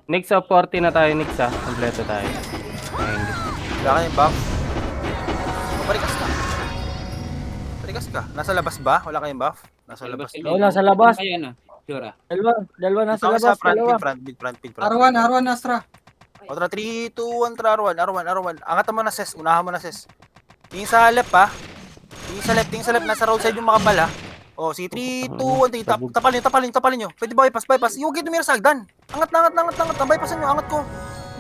Nix of 40 na tayo, Nix ah. Kompleto tayo. Ayun. Wala kayong buff. Balikas ka. Balikas ka. Nasa labas ba? Wala kayong buff? Nasa labas. Oo, nasa labas. Ayan ah. Sure ah. Dalawa nasa Dito labas, sa front dalawa. mid, front mid, front mid, front mid. Arwan, Arwan, Astra. Otra 3, 2, 1, tra, Arwan. Angatan mo na, Ses. Unahan mo na, Ses. Tingin sa left, ha. Tingin sa left. Nasa roadside yung makapal, ha. O, si 3, 2, 1, tingin. Tapalin nyo. Pwede bypass. Yung gate tumira sa hagdan. Angat. Bypassan nyo, angat ko.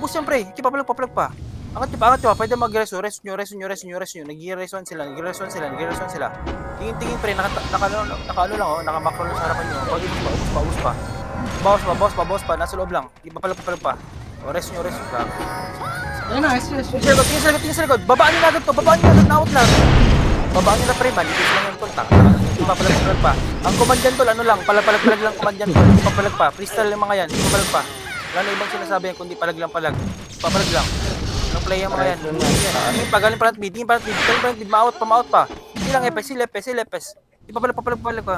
Bus siyempre. Papalag pa. Angat nyo pa. Pwede mag-reso nyo. Nag-resuan sila. Tingin, pre. Naka-ano lang, oh. Naka-macro lang sa harapan nyo. Paubos pa. Bawas pa. Nasa loob lang. Papalag pa. O, rest nyo lang. Ayun na, yes. Tingin sa likod. Babaan nyo na agad na out lang. Babaan nyo na pre, manipis lang yung tol. Papalag pa. Ang command dyan tol, ano lang, palag lang command dyan tol. Hindi papalag pa. Freestyle yung mga yan, hindi papalag pa. Wala na ibang sinasabi yan, kundi palag lang. Papalag lang. Anong play yung mga yan? Tingin pa, galing front mid, ma-out pa. Hindi lang epes, si lepes. Hindi papalag pa.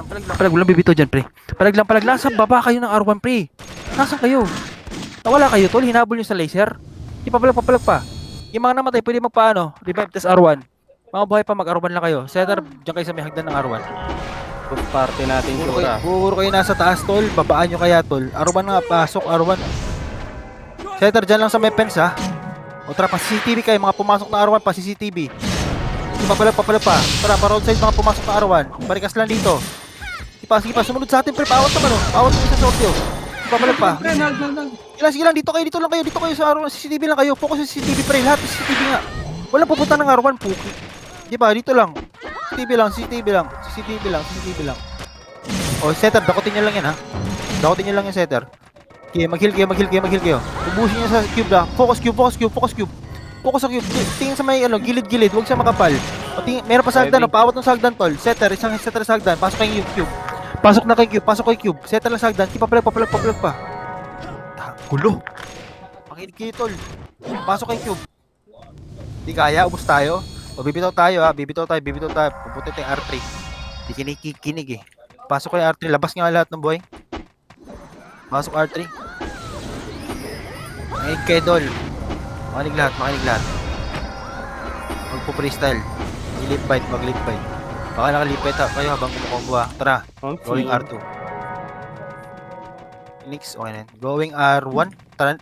Palag, walang bibito dyan pre. Palag lang. Nasa baba kayo ng R1 pre. Nasaan kayo? Nawala kayo tol, hinabol nyo sa laser. Hindi papalag pa. Yung mga namatay, pwede magpaano, revive test R1. Mga buhay pa mag-R1 lang kayo. Setter, dyan kayo sa may hagdan ng R1. Push party natin, Shura. Puro kayo nasa taas tol, babaan nyo kaya tol. R1 nga, pasok R1. Setter, dyan lang sa may fence ha. O tara, pa CCTV kayo, mga pumasok na R1 pa CCTV. Hindi papalag pa. Tara, pa roadside mga pumasok na R1. Barikas lang dito. Sige pa, sumunod sa atin pre, paawat naman o. Paawat nyo sa sortyo. Hindi papalag pa. Pre, nag. Sige lang, dito kayo sa R1, CCTV lang kayo. Focus sa CCTV pre, lahat sa CCTV nga. Walang pupunta ng R1, puki. Di ba, dito lang. CCTV lang. O, setter, dakotin nyo lang yan ha. Dakotin nyo lang yung setter. Okay, mag-heal kayo. Ubusin nyo sa cube lang. Focus cube. Focus sa cube. Tingin sa may gilid-gilid, huwag siya makapal. O, meron pa sa hagdan, paawat ng sa hagdan tol. Setter, isang setter sa hagdan, pasok kayo yung cube. Pasok kay cube. Setter lang sa hagdan, papalag pa. Gulo. Makinig kayo tol. Pasok kay cube. Di kaya, ubos tayo. O bibitaw tayo. Pupunta tayong R3. Di kinikinig eh. Pasok kayo R3. Labas nga lahat ng buhay. Pasok R3. Makinig kayo dol. Makinig lahat. Magpo-freestyle. Mag-lip bite. Baka nakalipit kayo habang kumukuha. Tara. Going R2. Nix, okay na. Going R1. Tara.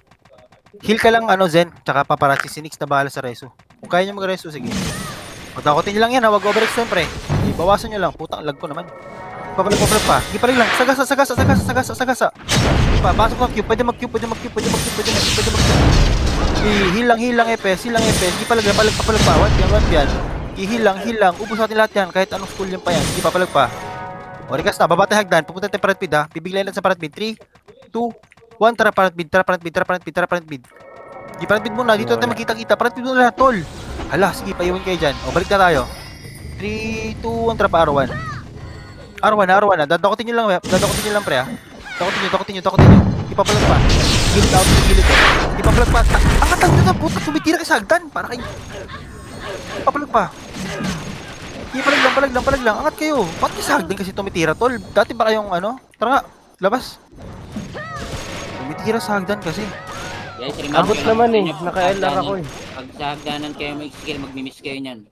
Heal ka lang Zen. Tsaka paparazzi si Nix na bahala sa reso. Kung kaya nyo mag-reso, sige. Pagdakotin nyo lang yan, wag overextend pre. Ibawasan nyo lang, putang lag ko naman. Papalag pa. Hindi pa rin lang, sagasa. Pa, pasok ng cube, pwede mag-cube. Heal lang, epes. Hindi palag pa. One yan. Heal lang. Ubus natin lahat yan, kahit anong school yan pa yan. Hindi papalag pa. O, rekas na, babate hagdan. Pupunta tayo parent mid ha. Bibiglayan lang sa parent mid. 3, 2, 1, tara parent mid. Di parent mid muna, dito tayo magkita-kita. Parent mid muna lahat, tol. Hala, sige, paiwan kayo dyan. O, balik na tayo. 3, 2, 1, tara pa R1. R1 na. Dadakotin nyo lang, pre ha. Dakotin nyo. Ipapalag pa. Gilid. Ipapalag pa. Angatang nyo na, puta. Tumitira kayo sa hagdan. Para kayo. Ipapalag pa. Palag lang. Angat kayo. Ba't kayo sa hagdan kasi tumitira, tol? Dati ba kayong Tara nga, labas. Tumitira sa hagdan kasi. Guys, Abot naman eh. Naka-LR ako eh. Pag sa hagdanan kayo may skill, magmi-miss kayo niyan.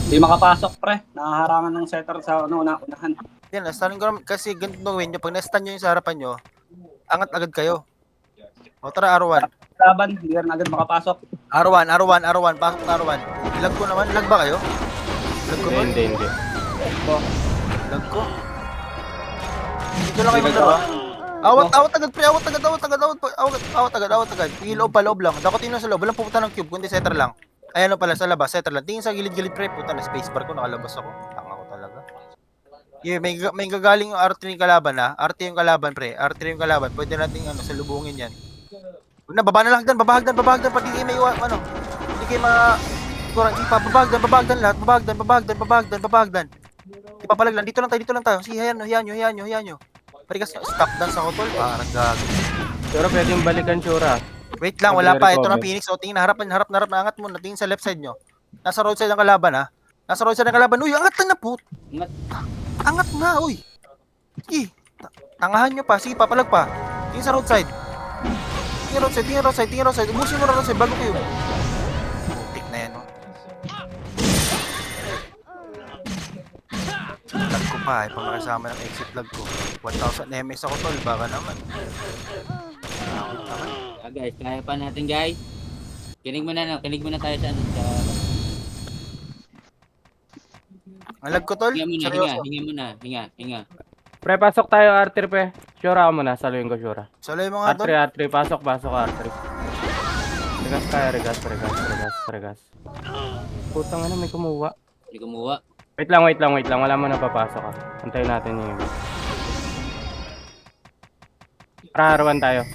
Hindi makapasok, pre. Nakaharangan ng setter sa unahan. Yan, stunning ko naman. Kasi ganito gawin nyo. Pag na-stun nyo yung sa harapan nyo, angat agad kayo. O tara, R1. Laban, hindi rin agad makapasok. R1. Pasok na R1. Lag ko naman. Lag ba kayo? Lag ko ba? Hindi. Lag ko. Dito lang kayo magdaro. Awat agad pre. Awat agad. Loob lang. Dakotin nyo sa loob. Walang pupunta ng cube, kundi setter lang. Ayan pala, sa labas, setter lang. Tingin sa gilid-gilid pre. Puta na spacebar ko. Nakalabas ako. Tanga ko talaga. Yeah, may gagaling yung R3 yung kalaban ha. R3 yung kalaban pre. R3 yung kalaban. Pwede nating salubungin yan. Huwag na, baba na lang hagdan. Pag di kayo may hindi kayo kurang ipa. Babagdan lahat. Babagdan. Ipapalag lang. Dito lang tayo. Sige, hayan nyo. Parikas nyo. Stop dance ako tol. Parang gago. Pero pwede yung balikan, Shura. Wait lang, wala pa. Ito na Phoenix. O, tingin na harap na angat mo. Tingin sa left side nyo. Nasa roadside ang kalaban ha. Uy, angat na po. Angat na, uy. Sige. Tangahan nyo pa. Sige, papalag pa. Tingin sa roadside. Tingin roadside. Umusin mo na roadside bago kayo. Putik na yan, oh. Lag ko pa, pag nakasama ng exit lag ko. 1,000 MS ako tol, baka naman. Guys, kaya pa natin guys. Kinig muna tayo sa ano. Ang lag ko tol, seryoso. Hinga. Pre, pasok tayo R3 pre. Shura ka muna, saluhin ko Shura. Saloy mo nga tol. R3, pasok R3. Regas tayo, regas. Putang ano, may kumuha. Hindi kumuha. Wait lang, wala mo na papasok ah. Antayin natin yung iba. Para R1 tayo.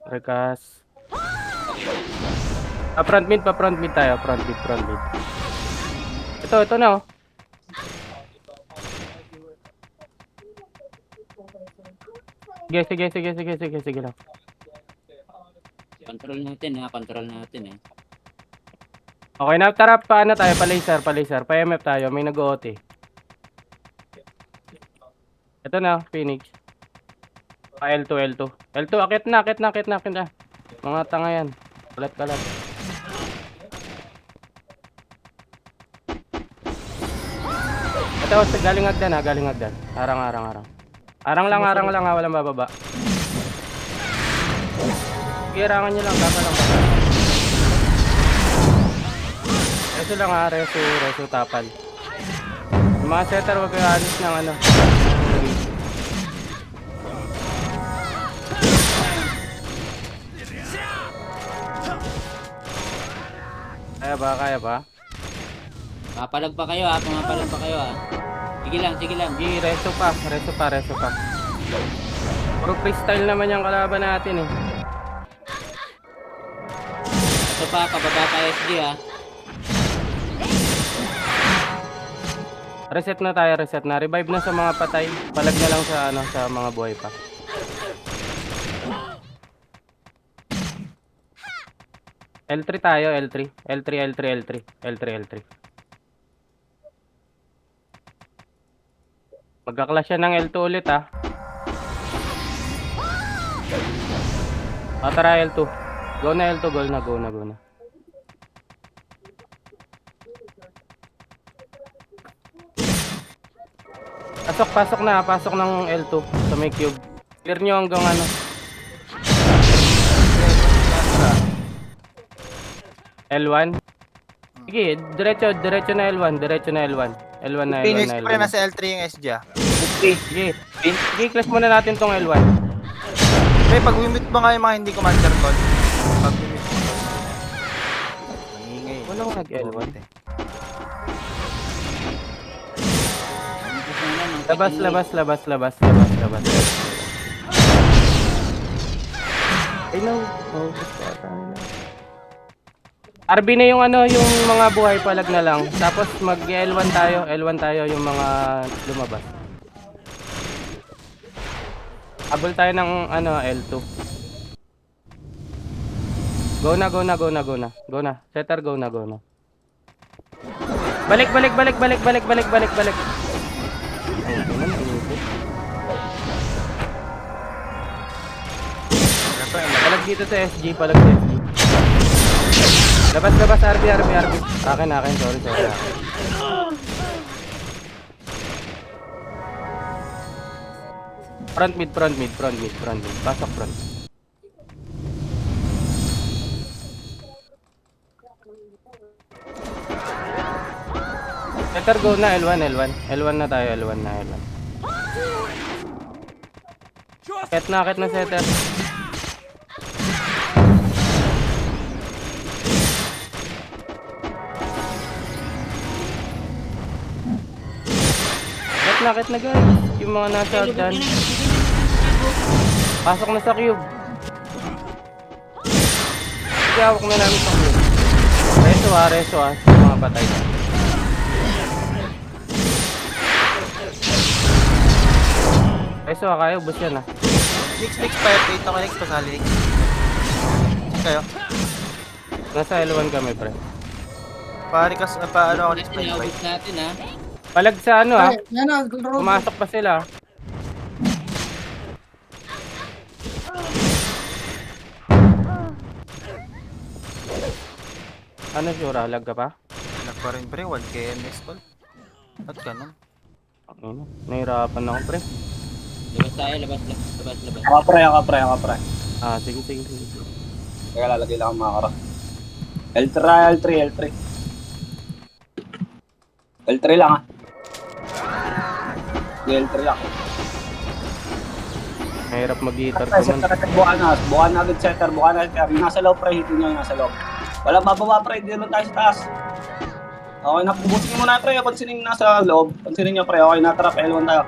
Regas. Front mid tayo, front mid. Ito na oh. Sige lang. Control natin eh. Okay na, tara paano tayo, pa-laser, pa-MF tayo, may nag-OT. Ito na, Phoenix. L2, akit na. Mga tanga yan. Kalat. Ito, galing agdan. Arang. Arang lang walang bababa. Irangan nyo lang, baka lang. Reso lang ha, reso tapal. Yung mga setter, wag kayo alis ng ano. Kaya ba? Pumapalag pa kayo ha. Sige lang. Sige, reso pa. Puro freestyle naman yung kalaban natin eh. Ito pa, pababa pa SG ha. Reset na. Revive na sa mga patay. Palag na lang sa mga buhay pa. L3 tayo, L3. Magka-clash yan ng L2 ulit ah. Tara L2. Go na L2, go na. Pasok ng L2 sa may cube. Clear nyo hanggang ano. L1. Sige, diretso na L1. L1 na Phoenix L1. pre, nasa L3 yung SG ah. Sige, clash muna natin tong L1. Pre, pag wimit mo nga yung mga hindi commander tol. Pag wimit mo. Nangingay. Walang nag-L1. Labas. Ay no, gusto ata nila. RB na yung ano, yung mga buhay palag na lang. Tapos mag-L1 tayo yung mga lumabas. Abol tayo ng ano, L2. Go na. Setter, go na. Balik. Palag dito sa SG. Labas, RB. Akin, sorry. Front mid. Pasok front. Setter, go na, L1 na tayo, L1 na. Akit na setter. Akit na guys, yung mga nasa hagdan. Pasok na sa cube. Hawak na namin sa cube. Reso ha, sa mga patay. Reso ha kayo, bus yan ha. Next, fire plate ako next pasali. Kayo. Nasa L1 kami, pre. Parikas, paano ako ni Spy? Inaubos natin ha. Palag sa ano Ay, yan na, road. pumasok pa sila. Ano sura, lag ka pa? Lag pa rin pre, 1 KMS call. At ganun. Ano? Nahirapan ako, pre. Labas tayo, labas. Ako pre. Ah, sige. Kaya lalagay lang ang makara. L3. L3 lang ah. L3 lang. Mahirap mag-guitar Pre, ko man. setter agad bukan na. Bukan na agad setter. Yung nasa loob pre, hitin nyo yung nasa loob. Walang bababa pre, hindi lang tayo sa taas. Okay na, bubusin mo na pre, pansinin yung nasa loob. Pansinin nyo pre, okay na, tara, L1 tayo.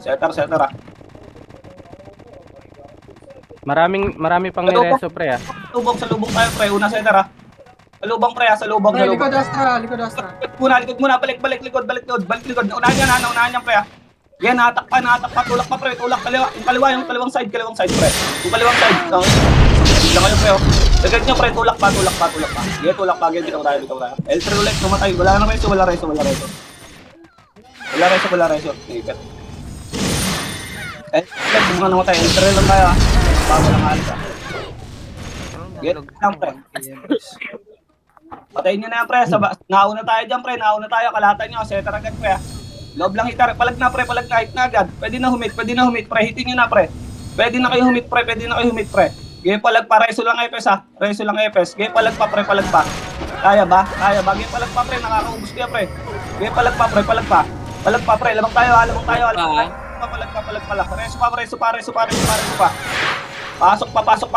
Setter ah. Marami pang nireso, pre, ah. Sa lubong tayo pre, una setter ah. Sa lubong pre ah, sa lubong. Pre, likod Astra. Likod muna, balik likod. Unahan yan pre ah. Yan, nahatak pa, tulak pa pre, tulak kaliwa, yung kaliwang side pre. Yung kaliwang side. Lang kayo pre oh. Sagad nyo pre, tulak pa. Yeah, tulak pa, bitaw tayo. L3 ulit, namatay. Wala reso. Wala reso. Ikot. L3 mga namatay, L3 lang tayo ah. Bago lang alis ah. Get lang pre. Patayin nyo na yan pre, nauna tayo dyan pre, kalahatan nyo, setter agad pre ah. Loob lang hitar, palag na, hit na agad. Pwede na humit, pre, hitin nyo na pre. Pwede na kayo humit pre. Game palag pa, reso lang epes ha. Game palag pa pre, Kaya ba? Game palag pa pre, nakakaubos kaya pre. Game palag pa pre. Palag pa pre, lamang tayo. Palag pa. Reso pa.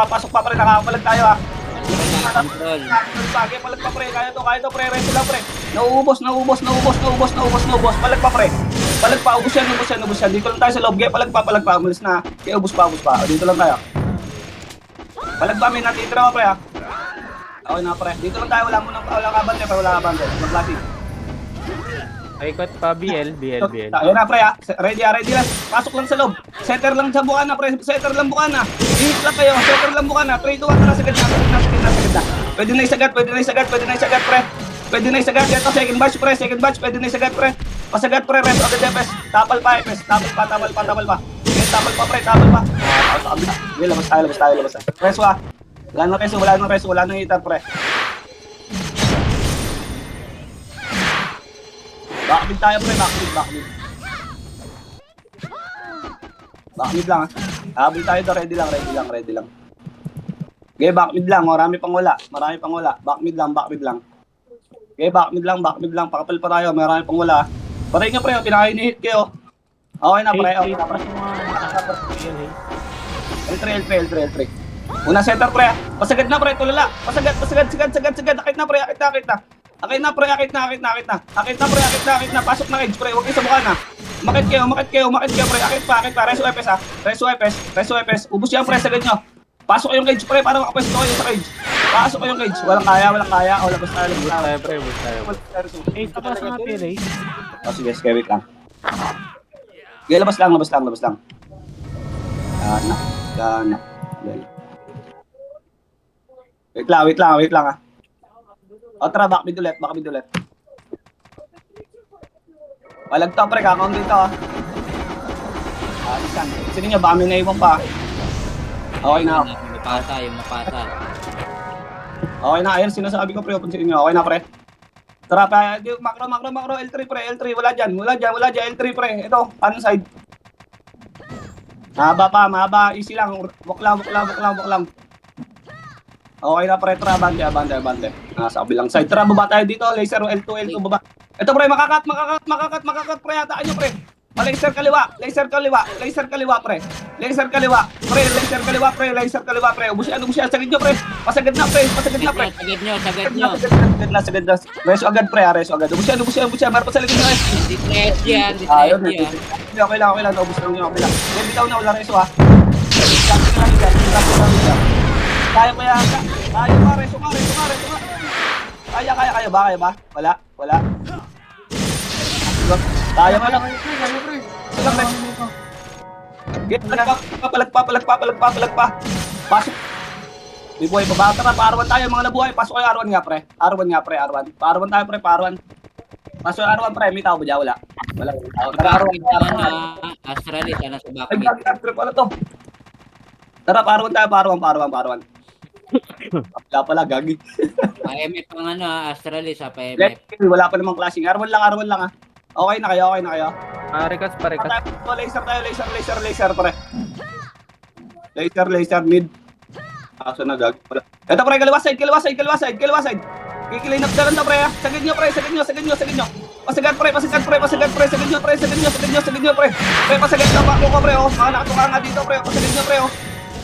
Pasok pa pre, nakakapalag tayo ha. Control. Game palag pa pre, kaya to pre, reso lang pre. Nauubos. Palag pa pre. Ubos yan. Dito lang tayo sa loob, game palag pa. Umalis na. Kaya ubos pa. Dito lang tayo. Palag pa, may natitira ko pre ha. Okay na pre. Dito lang tayo, wala kabante. Mag-lati. Ikot pa, BL. Ayun na pre ha. Ready lang. Pasok lang sa loob. Setter lang sa bukan na pre. Setter lang bukan na. Hit lang kayo. Setter lang bukan na. 3, 2, 1, tara sagad na. Pwede na isagat pre. Ito second batch pre. Pwede na isagat pre. Pasagat pre. Resto agad epes. Tapal pa. Tapal pa pre. Okay, labas tayo. Reso ah. Wala nang reso. Wala nang hitar pre. Backmid tayo pre. Backmid lang ah. Habol tayo to. Ready lang. Okay, backmid lang. Marami pang wala. Backmid lang. Okay, backmid lang. Pakapal pa tayo. Marami pang wala. Patay nyo pre. Pinaka-hit kayo. Okay na pre. L3. Una setter pre. Pasagad na pre. Tulala. Pasagad. Akit na pre. Akit na. Pasok na cage pre. Huwag kayo sa mukha na. Makit kayo pre. Akit pa. Reso epes. Ubus yan pre. Sagad nyo. Pasok kayong cage pre. Para makapwesto kayo sa cage. Walang kaya. O labas tayo. Bus tayo. Sa nga, pre. Sige, wait lang. Okay, labas lang. Gana. Wait lang ah. O tara, backmid ulit. Palag to pre, kakaon dito ah. Alisan. Sige nyo, baka may naiwan pa. Okay na. Yung napasa. Okay na, ayun sinasabi ko pre, pansinin nyo. Okay na pre. Tara pa, macro, L3 pre, wala dyan, L3 pre. Ito, kanan side. Mahaba, easy lang. Walk lang. Okay na pre, tara, abante. Nasa kabilang side. Tara, baba tayo dito, laser, L2, baba. Ito pre, makakat pre, hataan nyo pre. Laser kaliwa pre. Laser kaliwa pre. Ubus yan, sagad nyo pre. Pasagad na pre. Sagad nyo. Sagad na. Reso agad pre, Ubus yan. Meron pa sa likod nyo eh. Ditread yan. Okay lang. Ubus lang nyo, okay lang. Yan, bitaw na, wala reso ha. Kaya pa yata. Reso ka. Kaya ba? Wala. Kaya mo lang. Palag pa. Pasok. May buhay pa ba? Tara, pa-R1 tayo mga nabuhay. Pasok kayo R1 nga, pre. R1 nga, pre, R1. Pa-R1 tayo, pre, pa-R1. Pasok kayo R1, pre. May tao ba dyan? Wala. Wala. Tara, R1. Astralis, ano sa Ay, backmid. gag trip pala to. Tara, pa-R1 tayo, pa-R1. Wala pala, gagi. Pa-MF ang ano, Astralis, pa-MF. Left kill, wala pa namang clashing. R1 lang, ah. Okay na kayo. Parikas. Laser, pre. Laser, mid. Aso na gag. Ito pre, kaliwa side. Kikilay na pala na pre. Sagad nyo. Pasagad, pre. Sagad nyo, pre. Pre, pasagad na ako ko, pre. Oh, mga nakatuka nga dito, pre. Pasagad nyo, pre. Oh.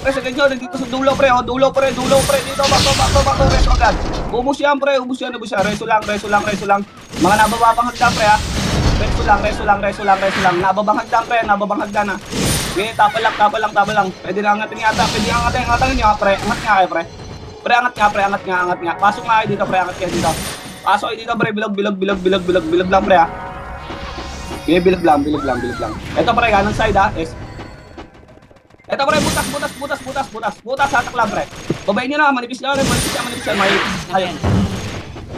Pre, sagad nyo. Dito sa dulo, pre. Oh, dulo, pre. Dito, bako. Reso agad. Ubus yan, pre. Reso lang. Mga nabababang hagdan, pre, ha. Reso lang. Nababang hagdan, ha. Okay, tapa lang. Pwede na angatin yata. Angatan nyo, pre. Angat nga kayo, pre. Pre, angat nga. Pasok nga kayo dito, pre. Angat kayo dito. Pasok kayo dito, pre. Bilog lang, pre, ha. Okay, bilog lang. Ito, pre, ganang side, ha. Yes. Ito, pre, butas. Hatak lang, pre. Babayin nyo na, manipis yan. Ayun.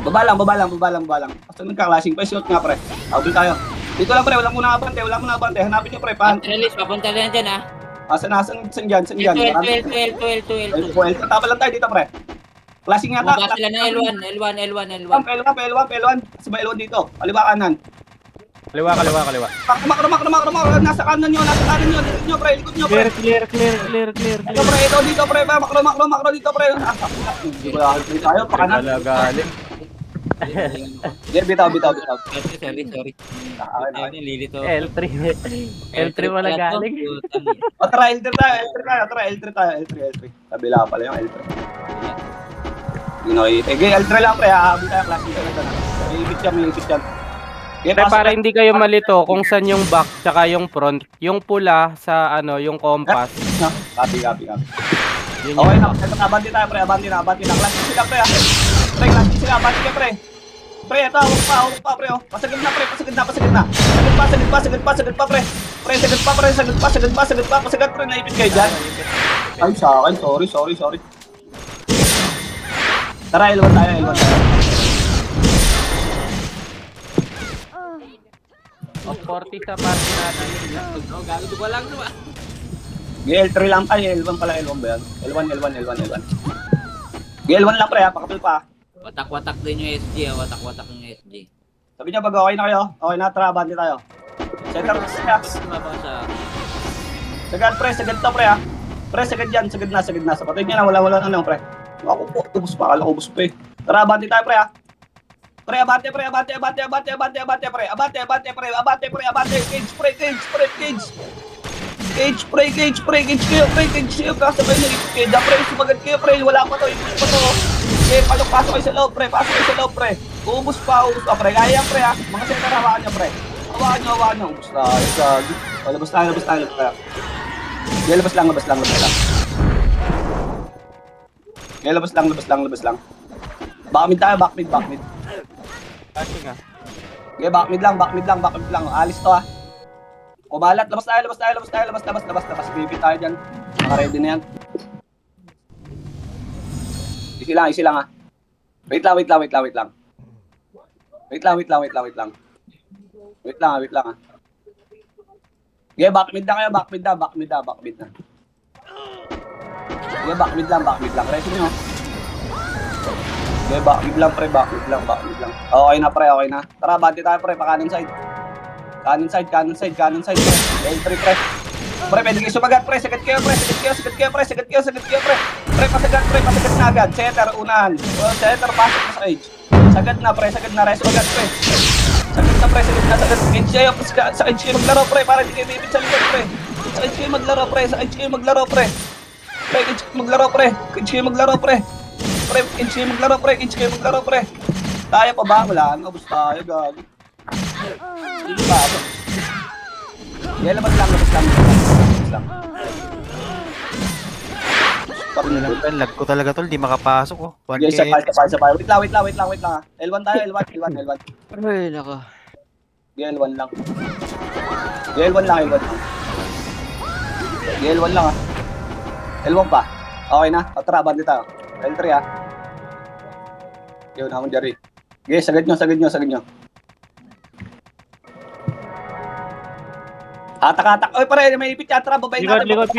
Baba lang. Basta nagka-clashing. Pa-shoot nga, pre. Outdo tayo. Dito lang, pre. Walang muna abante. Hanapin nyo, pre. Astralis, papunta na dyan, ha? Saan dyan? 12. Tapa lang tayo dito, pre. Clashing yata. Bumaba sila ng L1. P1. Sabay L1 dito. Kaliwa kanan. Kaliwa. Makro. Nasa kanan nyo. Likod nyo, pre. Clear. Ito, pre. Dito, pre. Makro dito, pre. Wala tayo. Pakanan. Galing. Bitaw. Sorry. Ano, lilito. L3 wala galing. O, tara, L3 tayo. Kabila pala yung L3. L3 lang, pre. Hahabol tayo. Classic talaga na. May ipit yan. Pre, para hindi kayo malito kung saan yung back tsaka yung front, yung pula sa yung compass. Copy. Yun Okay yung na, ito abante tayo, pre. Abante na. Classic sila, pre. Classic sila, abante ka, pre. Pre, ito, hawak pa, pre. Pasagad na, pre. Pasagad na. Sagad pa, pre. Pasagad, pre. Naipit kayo dyan. Ay, sa akin. Sorry. Tara, L1 tayo. of 40 sa party natin. Gago ko lang naman. L3 lang tayo. L1 pala. L1 ba yan? L1. L1 lang, pre. Pakapil pa. Watak-watak din yung SG, watak-watak yung SG. Sabi niya, pag okay na kayo. Okay na, tara, abante tayo. Center, sagad, pre. Sagad to, pre, ha. Pre, sagad yan. Sagad na. Sa patid niya na. Wala ano, pre. Ako po. Ubus pa. Kala ubus pa, eh. Tara, abante tayo, pre, ha. Pre, abante, pre. Cage kayo. Kasabay na ipit kayo. Pre, sumagat kayo, pre. Wala pa to. Okay, pasok kayo sa loob, pre. Ubus pa, pre. Kaya, pre, ha. Mga center, hawakan niya, pre. Hawakan niya. Ubus na. Labas tayo. Okay, labas lang. Backmid tayo. Kasi nga. Okay, backmid lang. Alis to, ha. Kumalat, labas tayo. Pipit tayo dyan. Naka-ready na yan. Easy lang, ha. Wait lang. Wait lang, ha. Okay, backmid na kayo. Backmid na. Okay, backmid lang. Ready nyo. Okay, backmid lang, pre. Okay na, pre. Tara, bante tayo, pre. Pa kanan side. Kanan side, pre. L3, pre. Pre, pwede kayo sumagat, pre. Sagad kayo, pre. Pre, pasagad na agad. Setter, unahan. Setter, pasok na sa edge. Sagad na, pre. Reso agad, pre. Sagad na. Edge kayo. Sa edge kayo maglaro, pre. Para hindi kayo bibit sa likod, pre. Sa edge kayo maglaro, pre. Edge kayo maglaro, pre. Tayo pa ba? Wala. Ubus tayo, gagi. Hindi pa. Yeah, labas lang. Lag ko talaga tol, di makapasok oh. 1K. Yes, sabay. Wait lang. L1 tayo, L1. Ay, nako. L1 lang. L1 lang, ha. L1 pa. Okay na. Tara, bandi tayo. L3 ah. Yun, ako Jerry. Okay, sagad nyo. Hatak. Oy, pare, may ipit yatra. Babayin natin. Likod,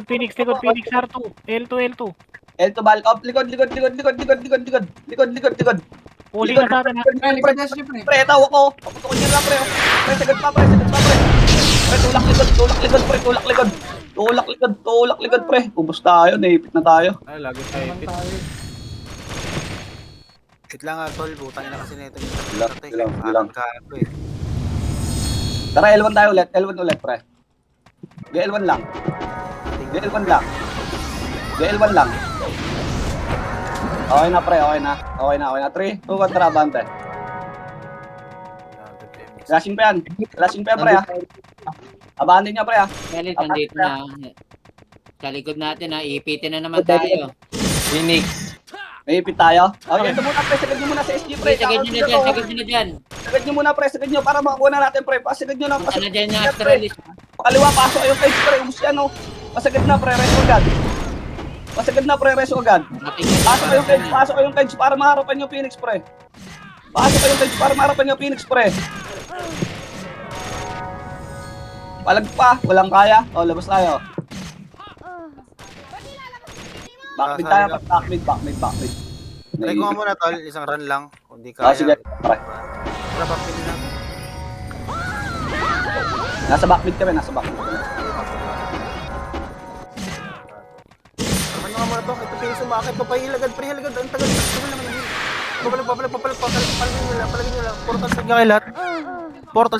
Phoenix, R2. L2. L2 bal. Up, likod. Puli ka sa atin, ha? Pre, likod na siya, pre. Pre, tawo ko. Paputukin nyo lang, pre. Pre, sagad pa, pre. Pre, tulak likod, pre. Ubus tayo, naipit na tayo. Ay, lagi tayo. Wait lang tol, butang ina kasi nito. Bilang. Tara, L1 tayo ulit. L1 ulit, pre. G-L1 lang. Okay na, pre. Okay na. 3, 2, 1, tara, bante. Lasing pa yan, pre, ha. Abantin niya, pre, ha. Galit, nandito na. Sa likod natin ha, iipitin na naman tayo. Phoenix. May ipit tayo. Okay, ito muna, pre. Sagad nyo muna sa SG, pre. Sagad nyo na dyan. Sagad nyo muna, pre. Sagad nyo para makakuha na natin, pre. Pasagad nyo na. Punta na dyan yung pre. Astralis. Pakaliwa, pasok yung cage, pre. Ubus yan, oh. Pasagad na, pre. Reso agad. Pasok kayong cage para maharapan yung Phoenix, pre. Palag pa. Walang kaya. O, labas tayo. Backmid tayo. Backmid. Try ko nga muna tol, isang run lang. Kung di kaya. Sige, pre. Tara, backmid lang. Nasa backmid kami. Ano nga muna to? Ito Phoenix umakit. Papahilagad, pre, hilagad. Ang tagal naman yun. Palagin nyo lang. Portal side nga kayo lahat. Portal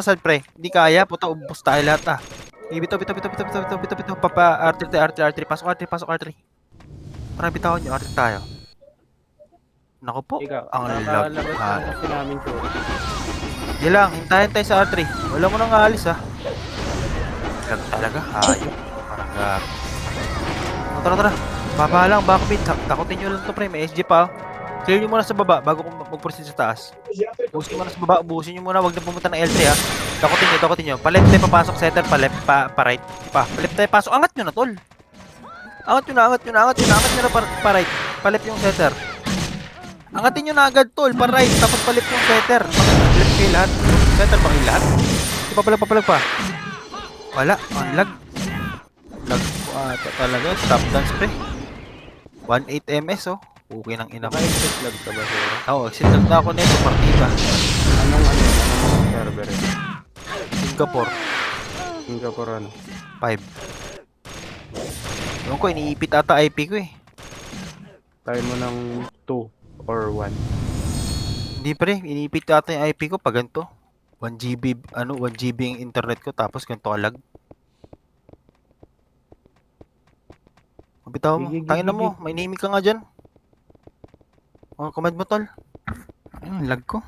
side, pre. Hindi kaya, puta, ubos tayo lahat, ah. Bito. Papa, R3. Pasok R3. Parang bitawan nyo, R3 tayo. Naku po, Ikaw, ang nakalabas lag. na kasi namin to. Di lang, hintayin tayo sa R3. Wala mo nang aalis, ah. Lag talaga, ayok. Parang gag. Tara. Baba lang, backbeat. Takutin nyo lang to, pre. May SG pa, oh. Clear nyo muna sa baba bago mag-proceed sa taas. Ubusin nyo muna sa baba, ubusin nyo muna. Huwag na pumunta ng L3, ha. Takutin nyo. Pa-left tayo papasok, setter. Pa-left, pa-right. Pa-left tayo pasok. Angat nyo na, tol. Angat nyo na pa-right. Pa-left yung setter. Angatin nyo na agad, tol. Pa-right, tapos pa-left yung setter. Left kayo lahat. Setter ba kayo lahat? Di pa palag pa. Wala, ang lag. Lag ko ata talaga. Stop dance, pre. 18 ms, oh. Okay ng ina ko. Naka-exit lag ka ba, sir? Oo, exit lag na ako nito, partida. Anong server? Singapore, ano? 5. Ewan ko, iniipit ata IP ko, eh. Tayo mo ng 2 or 1. Hindi, pre, iniipit ata yung IP ko pag ganito. 1 GB yung internet ko, tapos ganito kalag. Bitaw mo, Gigi. tangin na mo, may naming ka nga dyan. Oh, command mo, tol. Ayun, lag ko.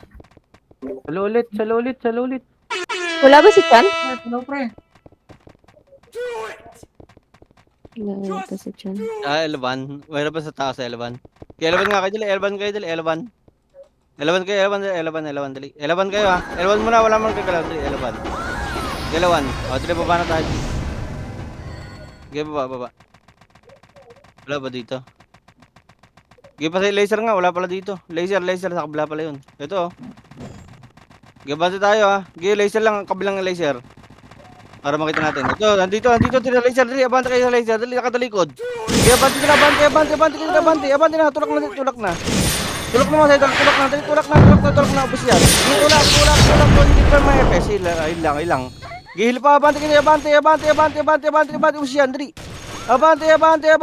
Salo ulit. Wala ba si Chan? Hello, pre. Wala pa si Chan. L1. Mayroon pa sa taas sa L1. L1 nga kayo dali. L1 dali. L1 kayo ha. L1 muna. Wala man kagalaw dali. L1. O, dali baba na tayo. Okay, baba. Wala ba dito? Okay, pa sa laser nga. Wala pala dito. Laser. Sa kabila pala yun. Ito oh. Okay, base tayo ha. Okay, laser lang. Kabilang laser. Para makita natin. Ito, nandito, tira laser. Dali, abante kayo sa laser. Dali, nakatalikod. Okay, abante na. Tulak na. Tulak na mga sayang. Tulak na. Ubus yan. Okay, tulak. Hindi pa may FS. Ilang. Gihil pa, abante. Ubus yan, dali. Abante. Okay,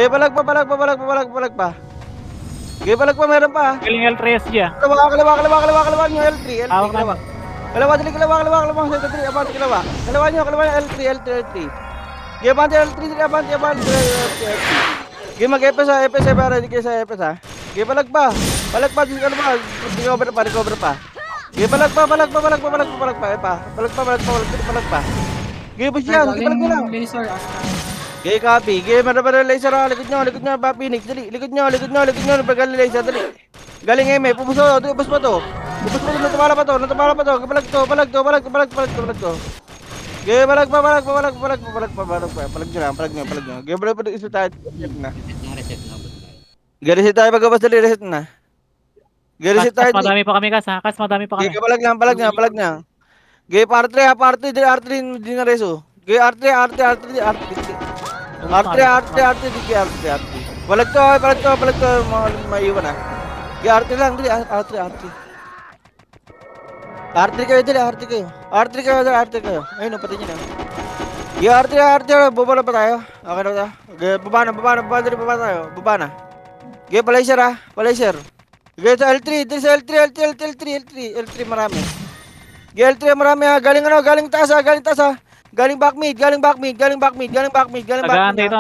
palag pa. Okay, palag pa, meron pa. Galing L3 SG, ah. Kalawa nyo, L3. Hawak na. Kalawa, L3. Abante, kalawa. Kalawa nyo, L3. Okay, abante, L3. Okay, mag-FS ha. Para hindi kayo sa FS ha. Okay, palag pa. Recover pa. Okay, palag pa. Okay, bus yan. Okay, palag nyo lang. Laser, Astra. Okay, copy. Okay, marabara laser ha. Likod nyo, pa, Phoenix. Dali, likod nyo. Pagkali laser, dali. Galing eme, ubus pa to. Natabala pa to. Palag to. Gaya, balag pa. Palag nyo. Gaya, balag pa. Isa tayo. Reset na, boss guy. Gaya, reset tayo. Pagkabas dali, reset na. Gaya, reset tayo. Kas, madami pa kami, Kas, ha? Kas, madami pa kami. Gaya, palag na. Gaya, R3, di na reso. Gaya, R3, Palag to, maiwan na. Gaya, R3 lang, dali, R3. R3 kayo, dali, R3 kayo. Ayun, pati nyo na. Gaya, R3, baba na ba tayo? Okay na ba? Gaya, baba tayo. Baba na. Gaya, palaser. Gaya, sa L3, L3, marami. Gaya, L3, marami ha. Galing taas ha. Galing back mid. Nag-aantay ito.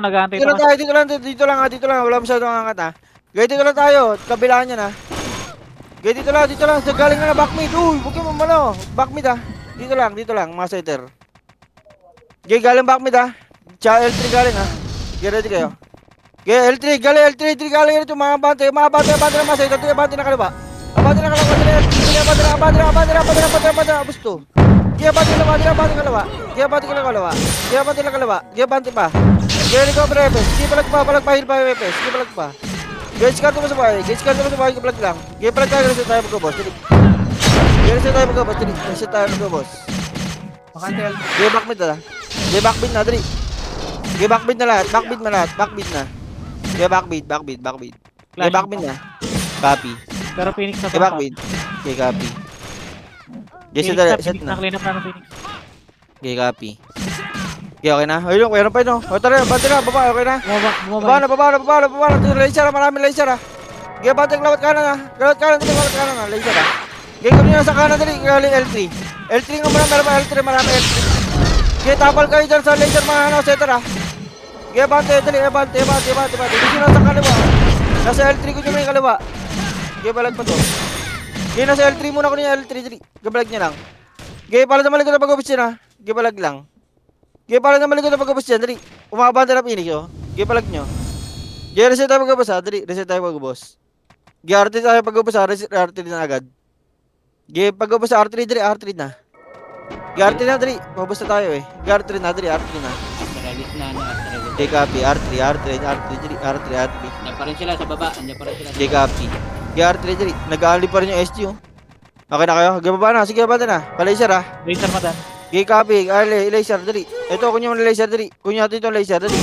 Dito lang. Wala masyadong angat ha. Gaya, dito lang tayo. Kabilaan yan ha. Gaya, dito lang. So, galing na back mid. Uy, huwag yung mamano. Back mid ha. Dito lang, mga setter. Gaya, galing back mid ha. Tsaka L3 galing ha. Gaya, ready kayo. Gaya, L3 galing ito. Mga abante na mga setter. Abante na kaliwa. Abante na. Gusto. Gaya, abante kaliwa. Gaya, abante pa. Gaya, ikaw pa repes. Gaya, palag pa. Heal pa yung repes. Gaya, palag pa. Gaya, skarto mo sa bahay. Palag lang. Gaya, palag tayo. Reset tayo magkabos. Reset tayo magkabos. Bakante. Gaya, backmid na. Gaya, backmid na. Dali. Gaya, backmid na lahat. Gaya, backmid. Gaya, backmid na. Copy. Pero Phoenix na Gaya, backmid. Gaya, copy. Gaya, set na. Clean up na ng Phoenix. Gaya, copy. Gaya, okay na. Ayun, kaya pa yun. O, tara, bante na. Baba, okay na. Baba na. Laser, maraming laser ha. Gaya, bante, lawat kanan ha. Lawat kanan ha. Laser ha. Gaya, kami na sa kanan dali. Galing L3. L3 nga marami L3. Gaya, tapal kayo dyan sa laser mga setter ha. Gaya, bante. Dito na sa kaliwa. Nasa L3 ko nyo may kaliwa. Gaya, balag pa to. Gaya, nasa L3 muna ko niya L3 dali. Gabalag niya lang. Gaya, pala na malikot na pag-ubos yan ha. Gaya, balag lang. Gaya, pala na malikot na pag-ubos yan. Dali. Umabante na Phoenix oh. Gaya, balag nyo. Gaya, reset tayo pag-ubos ha. Dali, reset tayo pag-ubos. Gaya, R3 tayo pag-ubos ha. Reset R3 na agad. Gaya, pag-ubos sa R3 dali. R3 na. Gaya, R3 na dali. Pag-ubos na tayo eh. Gaya, R3 na dali. R3 na. Astralis na, Astralis. Gaya, copy. R3 dali. R3. Andiyan pa rin sila sa baba. Gaya, copy. Gaya, R3 dali. Nag-aali pa rin yung SG oh. Okay na kayo? Gaya, baba na. Sige, baba na. Palaser ha. Laser madan. Gaya, copy. Laser dali. Ito, kunya mo na laser dali. Kunya natin itong laser dali.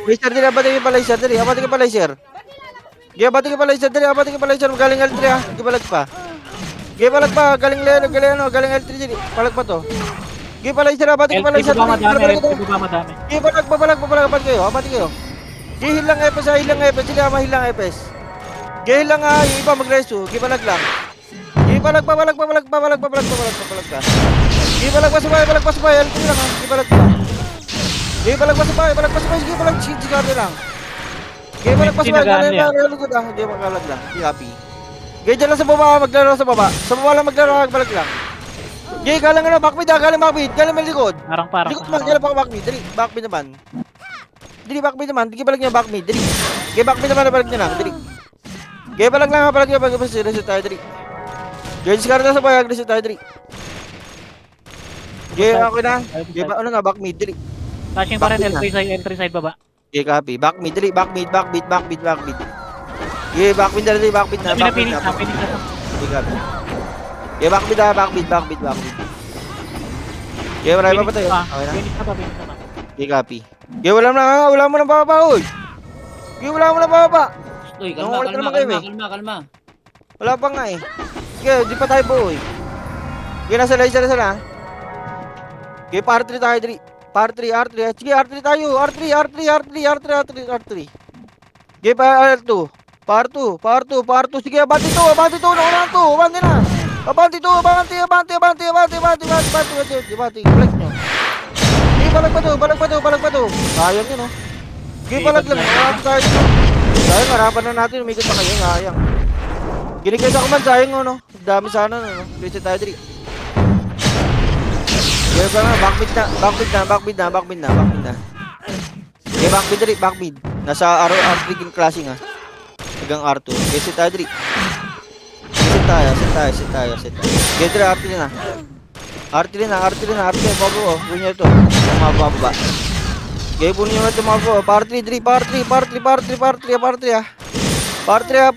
Laser dali. Abati ka pa laser dali. Abati ka pa laser. Gaya, abati ka pa laser dali. Abati ka pa laser. Galing L3 ha. Gaya, balag pa. Gaya, balag pa. Galing L3 dali. Balag pa to. Gaya, pa laser. Abati ka pa laser dali. Madami. Gaya, balag. Abati kayo. Gaya, hilang epes ha. Sila mahilang epes. Gaya, hilang ha. Yung iba mag-reso. Gaya, balag lang. Gaya, balag pa. Gaya, balag pa sa bahay. L3 lang ha. Gaya, balag pa. Gaya, balag pa sa bahay. Sige, balag. Sigado lang. Gaya, balag pa sa bahay. Gaya, balag lang. Gaya, happy. Gaya, dyan lang sa baba. Maglaro sa baba. Sa baba lang maglaro. Balag lang. Gaya, galang backmid ha. Galing malikod. Parang. Likod man. Galang backmid. Dali, backmid naman. Dali, balag niya backmid. Dali. Gaya, backmid naman. Balag niya lang. Dali. Gaya, balag lang ha. Balag niya. Reset tayo. Dali. Gaya, discard na sa bahay. Reset tayo. Dali. Gaya, okay na. Gaya, ano na. Backmid. Dali. Flashing pa rin L3 side baba. Gaya, copy. Backmid. Dali. Backmid. Gaya, backmid na. Dali. Backmid na. Kami na Phoenix na. Gaya, copy. Gaya, backmid ha. Backmid. Gaya, marami pa ba tayo? Okay na. Phoenix na pa. Gaya, copy. Gaya, wala mo nang bababa, oy. Gaya, wala mo nang bababa. Uy, Nangungulit naman kayo, eh. kalma. Wala pa nga eh. Gaya, di pa tayo buo, eh. Gaya, nasa laser na sila. Gaya, par 3 tayo, dali. Par 3. Sige, R3 tayo. R3. Gaya, par 2. Par 2. Sige, abante to. Nakunan to. Abante na. Abante. Balag nyo. Gaya, balag pa to. Sayang yun, oh. Gaya, balag lang. Marami tayo dito. Sayang, harapan na natin. Umikot pa kayo. Sayang. Ginig kayo sa command. Sayang, no. Dami sana, no. Reset tayo, dali. Gaya, backmid na. Gaya, backmid, dali. Backmid. Nasa R3 classing, ha. Hanggang R2. Gaya, set tayo, dali. Set tayo. Gaya, dali, R3 na. Artillery na, bago oh. Punin nyo ito. Yung mababa. Okay, punin nyo na ito mga bro. Par 3, par 3 ah. Par 3.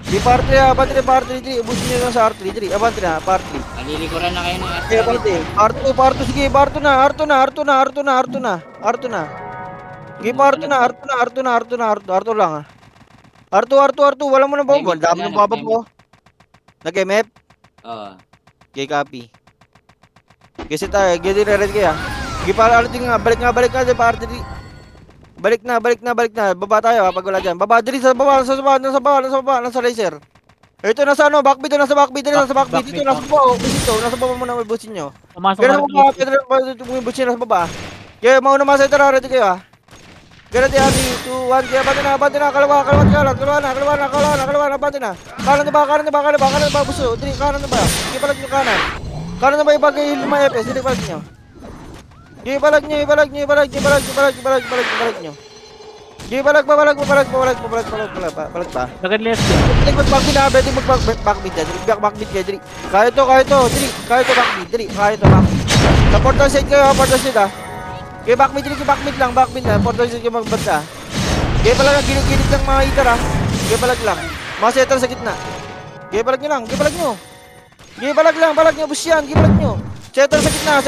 Di par 3 ah, par 3. Ubusin nyo lang sa R3, abante na, par 3. Malilikuran na kayo ng Okay, abante. Par 2, sige, par 2 na. Sige, par 2 lang ah. R2, wala mo na bomba. Ang dami ng baba po. Nag-MF? Oo. Okay, copy. Kasi tayo, gede red kaya. Sige para alating nga, balik nga sa par 3. Balik na. Baba tayo ha, pag wala dyan. Baba, dali sa baba, nasa laser. Ito, nasa ano, backbeat, nasa backbeat. Dito, nasa baba, nasa baba muna, busin nyo. Pumasok Ganun na. mo ba, Pedro, busin nasa baba. Kaya, mauna mga sa itara, ready kayo ha. Ganun yan, 3, 2, 1, kaya, abante na, kalawa na, abante na. Kanan na ba, buso, dali, kanan na ba? Hindi palag nyo kanan. Kanan na ba, ibagay 5 FPS, hindi palag nyo. Ibalag nyo. Balag pa. Agad left. Dili mag-backbeat na, pwede mag-backbeat dyan. Backbeat kayo, dili. Kaya to, backbeat, dili. Kaya to, backbeat. Sa portal side kayo, ha. Kaya backbeat, dili, backbeat lang, portal side kayo magbanda. Kaya pala lang, gilid lang mga hitter, ha. Kaya balag lang. Mga setter sa gitna. Kaya balag nyo lang, balag nyo, bus yan, balag nyo. Setter sa gitna.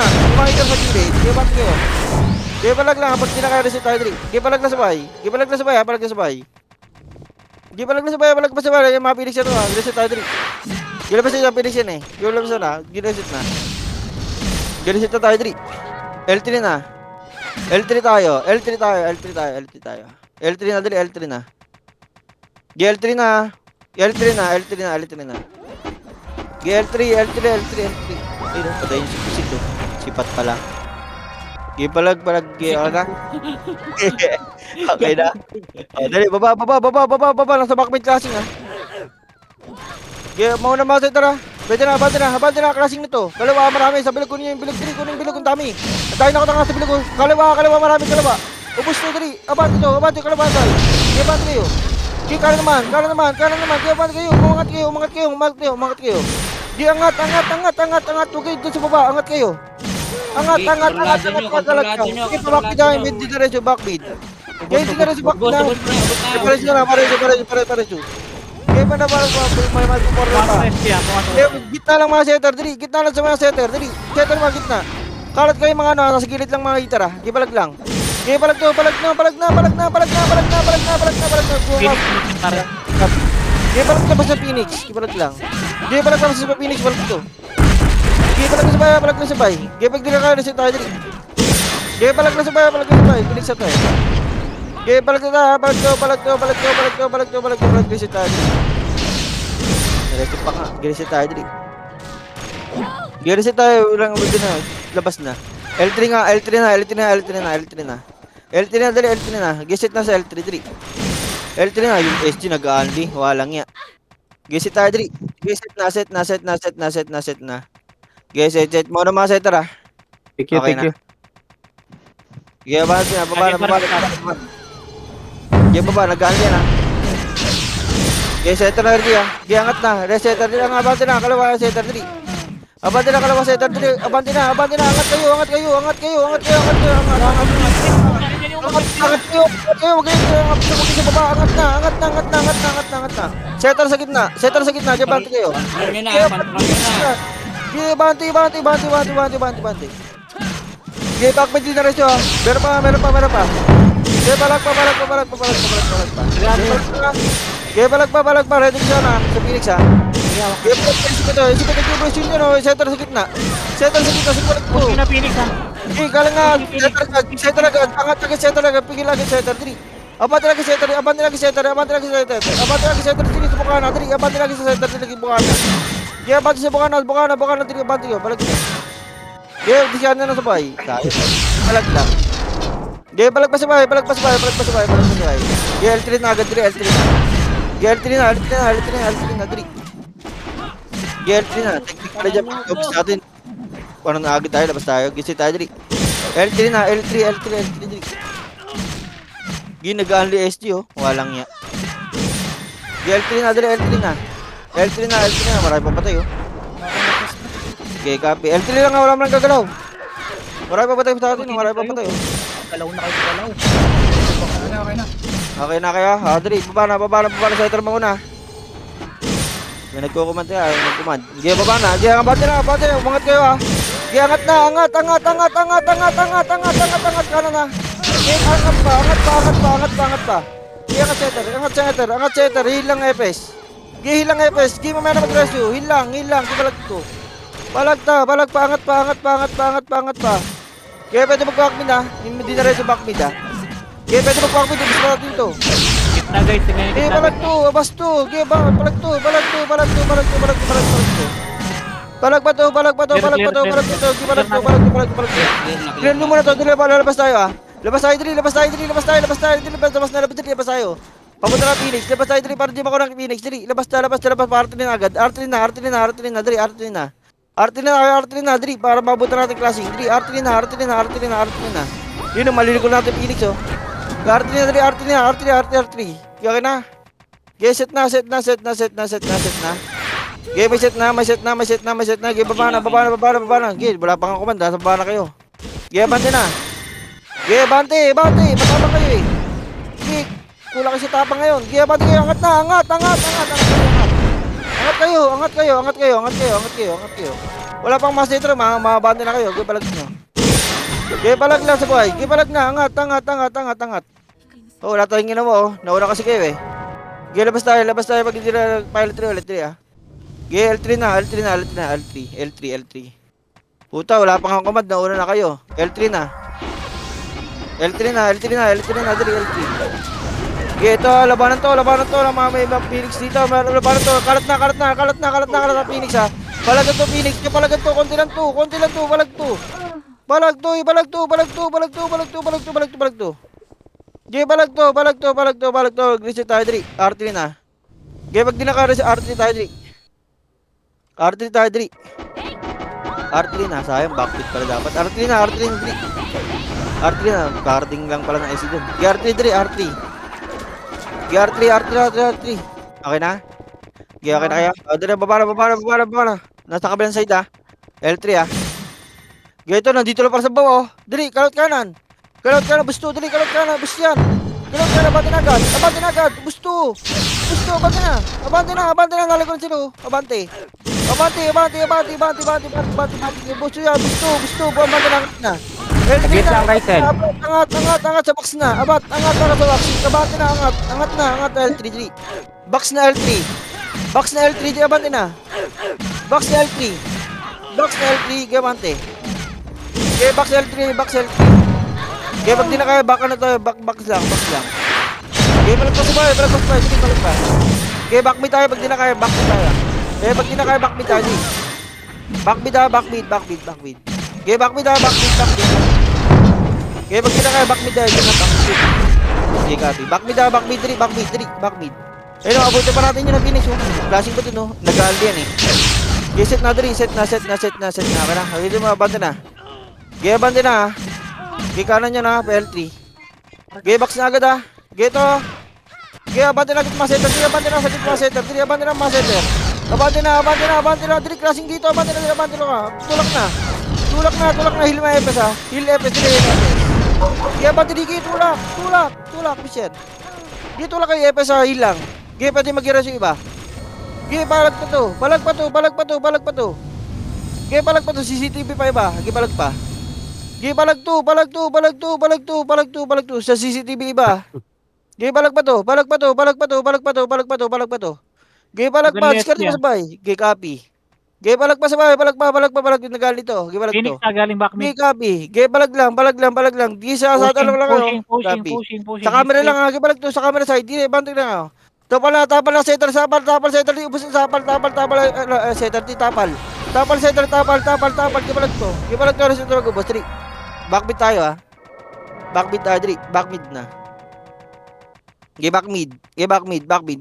Yung mga hitter sa gilid, kaya backbeat kayo. Kaya balag lang, pag pinaka-reset tayo, dili. Kaya balag na sabay, balag na sabay. Yung mga Phoenix yan, reset tayo, dili. Gilabas na yung Phoenix yan eh. Gilabas na, gireset na. Gireset na tayo, dili. L3 na. L3 tayo. L3 na, dili, L3 na. L3 na. L3. Ayun, patay yung sipisik to. Sipat pala. Gipalag, ano na? Okay na. Oh, dali, baba. Nasa backmid classing ha. Mauna mga tara. Pwede na, abante na, classing nito. Kalawa, marami. Sa bilag, kunin yung bilag, kunin yung bilag, ang dami. At tayo nakatanga sa bilag, kalawa, marami, kalawa. Ubus to, dali. Abante, kalawa, tayo. Abante kayo. Kanan naman. Abante kayo. Umangat kayo. Di angat. Huwag kayo dun sa baba, angat kayo. Angat. Sige, backbeat tayo. Hindi na rin yung backbeat. Parecho. Kaya pa na parang may mag-support na pa. Gitna lang mga setter, dali. Gitna lang sa mga setter, dali. Setter mga gitna. Kalat kayo mga ano, nasa gilid lang mga hitter ha. Gibalag lang. Palag na. Palag na ba sa Phoenix? Gibalag lang. Gibalag na sa Phoenix, balag ito. Palag na sabay. Gipag din na kayo, reset tayo, dali. Palag na sabay. Phoenix sa to eh. Palag reset tayo, dali. Reset pa ka, reset tayo, dali. Reset tayo, ilang ulit na, labas na. L3 na. Geset na sa L3, dali. L3 na, yung SG nag-aanli, walang ya. Geset tayo, dali. Geset na. Geset mo na mga setter ah. Thank you. Sige, baba. Sige, baba, nag-aanli yan ah. Geset na rin ah. Sige, angat na. Resetter din ang abante na, kalawa setter, dali. Abante na, abante na, angat kayo. Huwag kayo, sa baba, angat na. Setter sa gitna, abante kayo. Kontrol nyo na. Sige, bante. Sige, backbeat din na rin siya. Meron pa. Sige, balag pa. Sige, balag pa. Ready ka na, sa Phoenix ha. Isip ito yung version nyo, no? Setter sa gitna, sa balik po. Push na Phoenix ha. Okay, kala nga, setter agad, angat agad setter agad, pigil agad setter, dali. Abante lagi setter, dili, sa bukana, dali, abante lagi sa setter, dili, bukana. Yeah, abante sa bukana, dili, abante ko, balik nyo. Yeah, disyan na sabay, tayo, balag lang. Yeah, balag pa sabay. Yeah, L3 na agad, dali, L3 na, dali. GL3 na, technique pala dyan, obs natin. Parang naagad tayo, labas tayo, gisit tayo dali. L3 na, L3 dali. Ginagaan li SG oh, walang ya. GL3 na, dali, L3 na, marami pa patay oh. Okay, copy. L3 lang nga, wala man gagalaw. Marami pa ba tayo sa atin? Marami pa ba tayo? Galaw na kayo, galaw. Okay na. Okay na kaya? Adri, baba na sa iter mauna. May nagkukumand kaya, nagkumand. Sige, baba na. Sige, abante na. Umangat kayo ha. Sige, angat na. Angat. Kanan na. Sige, angat pa. Sige, angat setter. Hilang epes. Sige, hilang epes. Sige, mamaya na mag-rescue. Hilang. Sige, balag pa. Angat pa. Sige, pwede mag-backmid ha. Hindi na rin sa backmid ha. Sige, pwede mag-backmid. Gusto mo natin ito. Gitna guys, tingnan yung Eh, gitna. balag to, abas to. Ge, balag to. Balag pa to. Ge, balag to. Clear mo muna to, dili ba lalabas tayo ah. Labas tayo. Papunta na Phoenix. Labas tayo dili para di mako ng Phoenix. Dili, labas para rin agad. Artlin na, dili, Artlin na, dili para mabuta natin classing. Dili, Artlin na. Yun ang malilikol natin Phoenix oh. Artlin na. Okay na. Okay, set na. Okay, may set na. Okay, baba na. Okay, wala pang komanda. Sa baba na kayo. Okay, bante na. Okay, bante. Matapang kayo eh. Okay, kulang kasi tapang ngayon. Okay, bante kayo. Angat na. Angat kayo. Wala pang master, mabante na kayo. Okay, balag nyo. Okay, balag lang sa buhay. Okay, balag na. Angat. Oh, wala tayong ginawa oh. Nauna kasi kayo eh. Okay, labas tayo pag hindi na pilot 3 ulit 3 ah. Okay, L3. Puta, wala pang command, nauna na kayo. L3 na, dali, L3. Okay, ito, labanan to, may mga Phoenix dito, labanan to, kalat na, Phoenix ha. Balag to, Phoenix, konti lang to, balag to. Okay, balag to. Reset tayo, Dri. R3 na. Okay, pag di naka-reset, R3 tayo, Dri. R3 na, sayang, backbeat pala dapat. R3 na, Dri. R3 na, carding lang pala ng IC dun. Okay, R3, Dri, R3. Okay, R3. Okay na? Okay na kaya? Dri, baba na. Nasa kabilang side ah. L3 ah. Okay, ito, nandito lang para sa baba oh. Dri, kalot kanan, busto, dali, kalot bus yan. Abante na agad, busto, abante na, nalagon sila, abante, busto yan, busto, abante na. Agit lang, Rysel. Angat sa box na, angat sa box, abante na, angat na L3, box na L3, di abante na, box na L3, gabante, okay, box L3, okay, pag di na kaya, back lang. Okay, balik pa. Okay, back mid tayo, pag di na kaya, back mid tayo. Okay, pag di na kaya, back mid tayo. Back mid. Okay, back mid. Okay, pag di na kaya, back mid tayo. Okay, copy. Back mid. Ayun, abutin pa natin yun ang Phoenix. Flashing pa dun, no? Nag-aaldi yan eh. Okay, set na. Okay na, dito mo, abante na. Okay, abante na. Okay, kanan nyo na, L3. Okay, box na agad ah. Okay, ito. Okay, abante na agad masetter. Abante na. Dili, crossing dito. Abante na. Tulak na. Heal my FS ah. Heal FS. Okay, abante di kayo. Tulak. Mission. Dito tulak kayo FS ah. Heal lang. Okay, pwede mag-iras yung iba. Okay, balag pa to. Okay, balag pa to. CCTV pa iba. Okay, balag pa. Okay, balag to. Sa CCTV iba. Okay, balag pa to. Okay, balag pa. Discard mo sabay. Okay, copy. Okay, balag pa sabay. Balag. Nagalit to. Okay, balag Phoenix to. na galing back Okay, mid. copy. Okay, balag lang. Di sa atin lang kayo. Copy. Sa camera lang ha. Okay, balag to. Sa camera side. Di, banting lang ako. Tapal na setter. Setter. Ubus sa tapal. Setter. Okay, balag to. Okay, balag to. Reset to. Boss 3. Backmid tayo ah. Dri. Backmid na. Okay, backmid. Dali.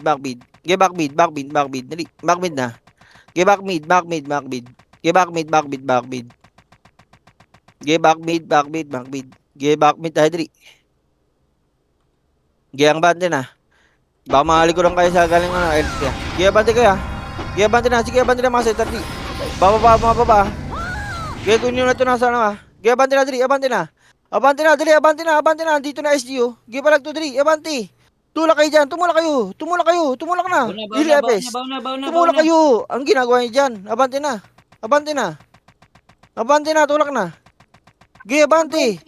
Backmid na. Okay, backmid. Okay, backmid tayo, Dri. Okay, ang bante na. Baka mahali ko lang kayo sa galing mga LT. Okay, bante kayo ah. Okay, bante na. Sige, bante na mga setter, Dri. Baba. Gaya nyo na ito nasa ano ah. Gaya abante na, dali, abante na. Abante na, dali, abante na, abante na. Dito na SGO. Gaya palag to, dali, abante. Tulak kayo dyan, tumulak kayo. Tumulak kayo, tumulak na. Dili, Epes. Tumulak kayo. Ang ginagawa niyo dyan. Abante na. Abante na. Abante na, tulak na. Gaya abante.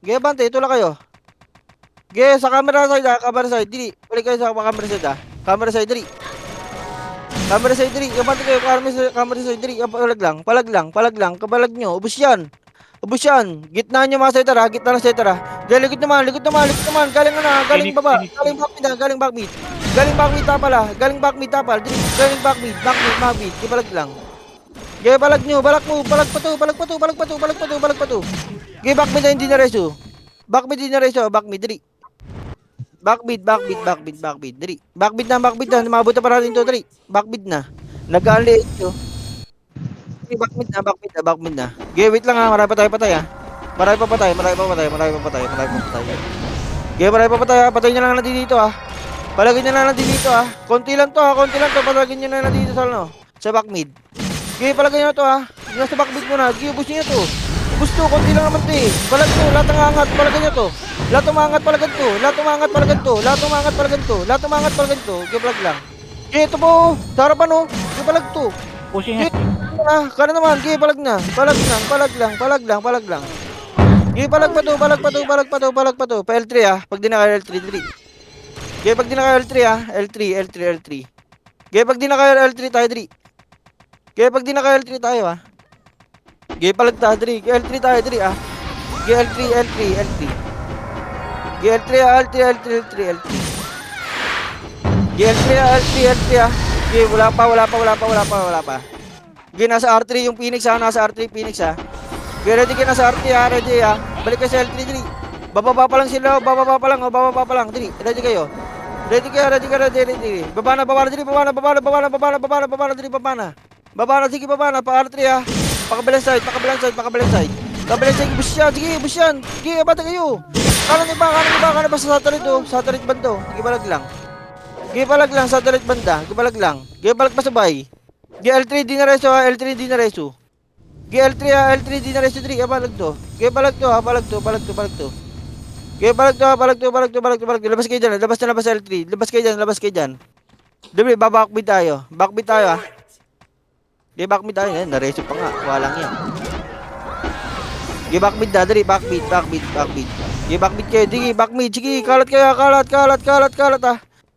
Gaya abante, tulak kayo. Gaya sa camera side ah, camera side. Dili, balik kayo sa camera side ah. Camera side, dali. Camera side, dali. Abante kayo, camera side, dali. Palag lang, palag lang, palag lang. Kapalag nyo, ubus yan. Ubus yan. Gitna nyo mga setter ha. Gitna ng setter ha. Galing likod naman, likod naman, likod naman. Galing na, galing baba. Galing backmid ha, galing backmid. Galing backmid tapal ha. Galing backmid tapal. Galing backmid, backmid, backmid. Ibalag lang. Gaya balag nyo, balak mo. Balag pa to, balag pa to, balag pa to, balag pa to, balag pa to. Gaya backmid na hindi na reso. Backmid hindi na reso, backmid, dali. Backmid, backmid, backmid, backmid, dali. Backmid na, backmid na. Mabot na para rin to, dali. Backmid na. Nag-aali ito. Backmid na, backmid na, backmid na. Okay, wait lang ha, marami pa tayo patay ha. Marami pa patay, marami pa patay, marami pa patay, marami pa patay. Okay, marami pa patay ha, patay nyo lang natin dito ha. Palagay nyo lang natin dito ha. Konti lang to ha, konti lang to, palagay nyo lang natin dito sa ano, sa backmid. Okay, palagay nyo to ha. Yung nasa backmid mo na, okay, ubus nyo to. Ubus to, konti lang naman to eh. Palag to, lahat ng angat, palagay nyo to. Lahat umangat, palagan to. Lahat umangat, palagan to. Lahat umangat, palagan to. Lahat umangat, palagan to. Okay, palag lang. Okay, ito po, sa harapan oh. Okay, palag to. Pushing Okay, kana naman, okay, palag na. Palag lang, palag lang, palag lang, palag lang. Okay, palag pa to, palag pa to, palag pa to, palag pa to. Pa L3 ah, pag di naka L3, dali. Okay, pag di naka L3 ah, L3, L3, L3. Okay, pag di naka L3 tayo, dali. Okay, pag di naka L3 tayo ah. Okay, palag tayo, dali. L3 tayo, dali ah. Okay, L3, L3, L3. Okay, L3 ah, L3, L3, L3, L3. Okay, L3 ah, L3, L3 ah. Okay, wala pa. Okay, nasa R3 yung Phoenix ha, nasa R3 Phoenix ha. Okay, ready ka na sa R3 ha, ready ha. Balik ka sa L3, dali. Bababa pa lang sila, bababa pa lang, dali. Ready kayo. Ready, ready. Baba na, dali, baba na, dali, baba na. Baba na, sige, baba na, pa R3 ha. Pakabilang side. Kabilang side, bus yan, sige, bus yan. Sige, abata kayo. Kanan ba sa satellite bando. Sige, balag lang. Sige, balag lang, satellite banda. Sige, balag lang. Sige, balag pa sabay. Sige, L3 di na reso ha, L3 di na reso. Sige, L3 ha, L3 di na reso, 3, balag to. Sige, balag to ha, balag to. Sige, balag to. Labas kayo dyan, labas L3. Labas kayo dyan. Dali, backbeat tayo ha. Sige, backbeat tayo, yan, nareso pa nga, walang yan. Sige, backbeat na, dali, backbeat. Sige, backbeat kayo, sige, kalat kayo, kalat ha.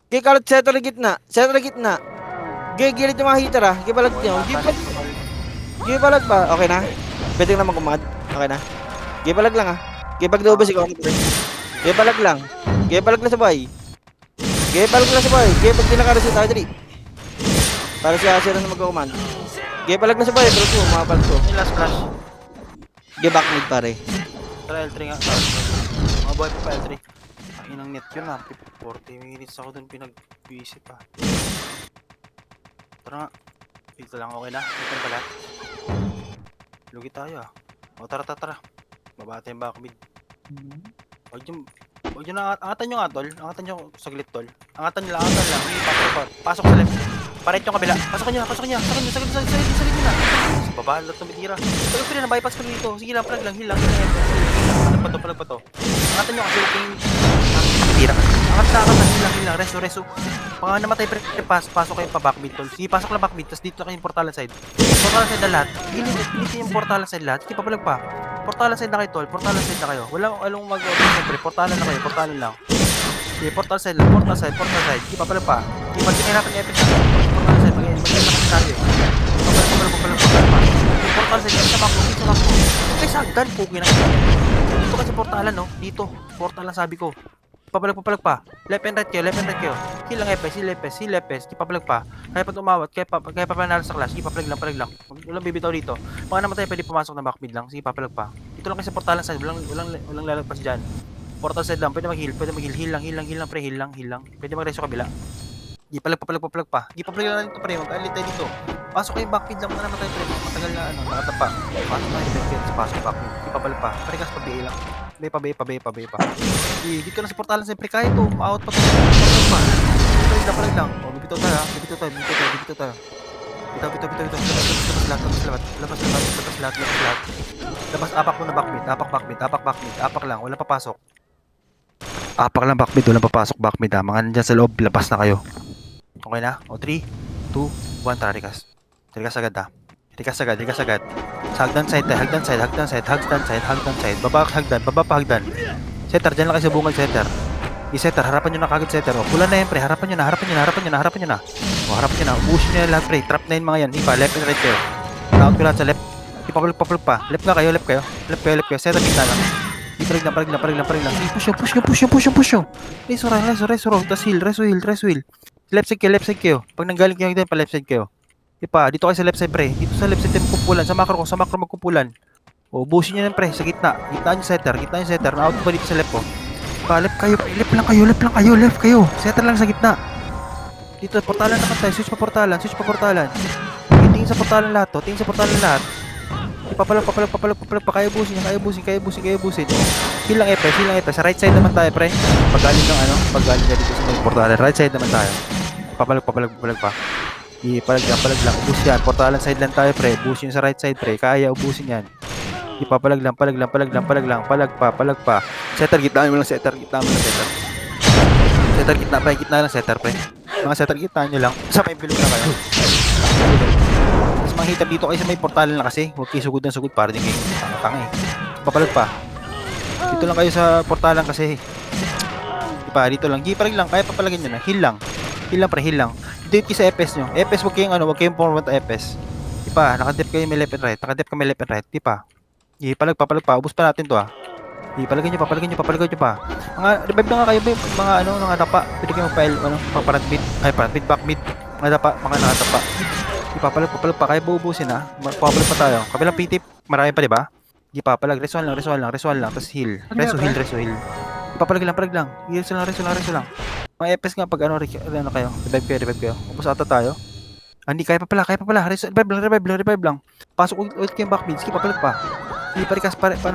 Sige, kalat, center na gitna. Sige, gilid yung mga hitter ha. Sige, balag nyo. Sige, balag pa. Okay na? Pwede ka naman kumad. Okay na? Sige, balag lang ha. Sige, pag naubos ikaw. Sige, balag lang. Sige, balag na sabay. Sige, pag di nakareset tayo, dali. Para siya na magkakumand. Sige, balag na sabay. Balag ko, mga balag ko. Last flash. Sige, back mid pare. Tara L3 nga. Mga buhay pa L3. Ang inang net yun ha. 40 minutes ako dun pinag-visit pa. Tara nga. Dito lang, okay na. Dito na pala. Lugi tayo ah. O tara. Baba tayo yung back mid. Huwag nyo na, angatan nyo nga tol. Angatan nyo saglit tol. Angatan nyo lang. Pasok sa left. Paret yung kabila. Pasok nyo. Saglit nyo na. Sa baba, lahat tumitira. Pag pwede na bypass ko dito. Sige lang, palag lang, heal lang. Palag pa to. Angatan nyo kasi yung tira. Angat na, heal lang. Reso. Pag namatay pasok kayo pa backbeat tol. Sige, pasok lang backbeat. Tapos dito na kayo yung portalan side. Portalan side na lahat. Gilid yung portalan side lahat. Sige, papalag pa. Portalan side na kayo tol. Portalan side na kayo. Walang siyempre. Portalan na kayo. Portalan lang. Sige, portal side lang. Portal side. Sige, papalag pa. Sige, pag-tingin natin yung epic natin. Portalan side. Mag-tingin natin tayo. Papalag pa. Portal side. Dito makpo. Okay, sagdan. Pugi na. Dito kasi portalan no. Dito. Portalan sabi ko. Papalag pa. Left and right kayo. Heal lang epes. Papalag pa. Kaya pa tumawat, kaya pa panalo sa clash. Sige, papalag lang. Walang bibitaw dito. Baka naman tayo pwede pumasok na backmid lang. Sige, papalag pa. Ito lang kasi portalan side. Walang lalagpas dyan. Portal side lang. Pwede mag-heal. Heal lang, pre. Heal lang. Pwede mag-reso kabila. Sige, papalag pa. Sige, papalag lang dito, pre. Mag-alit tayo dito. Pasok kayo backmid lang. Muna naman tayo, pre. Matagal na, nakatapa. Pasok tayo, pasok backmid. Sige, papalag pa. Parikas pa, BA lang. Pabay pa. Dito na sa portalan siyempre kahit to, out pa to. Papalag pa. Papalag lang. O, bibitaw tayo. Bitaw. Labas lahat. Labas, apak mo na backmid. Apak lang, walang papasok. Apak lang backmid, walang papasok backmid ha. Mga nandyan sa loob, labas na kayo. Okay na? O 3, 2, 1, tara, Rikas. Rikas agad ha. Rikas agad. Sa hagdan side. Baba pa hagdan. Setter, dyan lang kayo sa bungal, setter. I-setter, harapan nyo na kagad setter. O, pula na yan, pre. Harapan nyo na. O, harapan nyo na. Ubusin nyo na lahat, pre. Trap na yun mga yan. Ipa, left and right kayo. Out ko lahat sa left. Ipapalog pa. Left nga kayo. Setter, kita lang. Iparig lang. Push nyo. Reso. Tas heal. Left side kayo. Pag nanggaling kayo dyan, pa left side kayo. Ipa, dito kayo sa left side, pre. Dito sa left side tayo magkumpulan. Sa macro magkumpulan. O, ubusin nyo na, pre. Sa gitna. Gitnaan yung setter. Na-out pa dito sa left ko. Left kayo. Setter lang sa gitna. Dito, portalan naman tayo. Switch pa portalan. Tingin sa portalan lahat to. Papalag pa. Kaya busin. Heal lang epes. Sa right side naman tayo, pre. Pagaling na dito sa may portalan. Right side naman tayo. Papalag pa. Palag lang. Ubus yan. Portalan side lang tayo, pre. Ubusin sa right side, pre. Kaya ubusin yan. Ipapalag lang. Palag pa. Setter, gitnaan mo lang setter. Setter, gitna lang setter, pre. Mga setter, gitnaan nyo lang. Sa may bilog na kayo. Tapos mga hitter dito kayo sa may portalan na kasi. Huwag kayo sugod para din kayo tanga eh. Ipapalag pa. Dito lang kayo sa portalan kasi. Dito lang. Gipalag lang. Kaya papalagin nyo na. Heal lang, pre. Dito kayo sa FS nyo. FS, huwag kayong format FS. Nakadip kayo may left and right. Palag pa. Ubus pa natin to ah. Papalagin nyo pa. Mga revive na nga kayo, babe. Mga tapa. Pwede kayo mag-file, front mid, back mid. Mga tapa, mga nakatapa. Papalag pa. Kaya buubusin ha. Papalag pa tayo. Kabilang pitip, marami pa, diba? Papalag, resual lang. Tapos heal. Reso heal. Papalag lang. Reso lang. Mga FS nga pag kayo. Revive kayo. Upos ata tayo. Hindi, kaya pa pala. Revive lang. Pasok ulit kayo back mid. Papalag pa. Parikas pareso.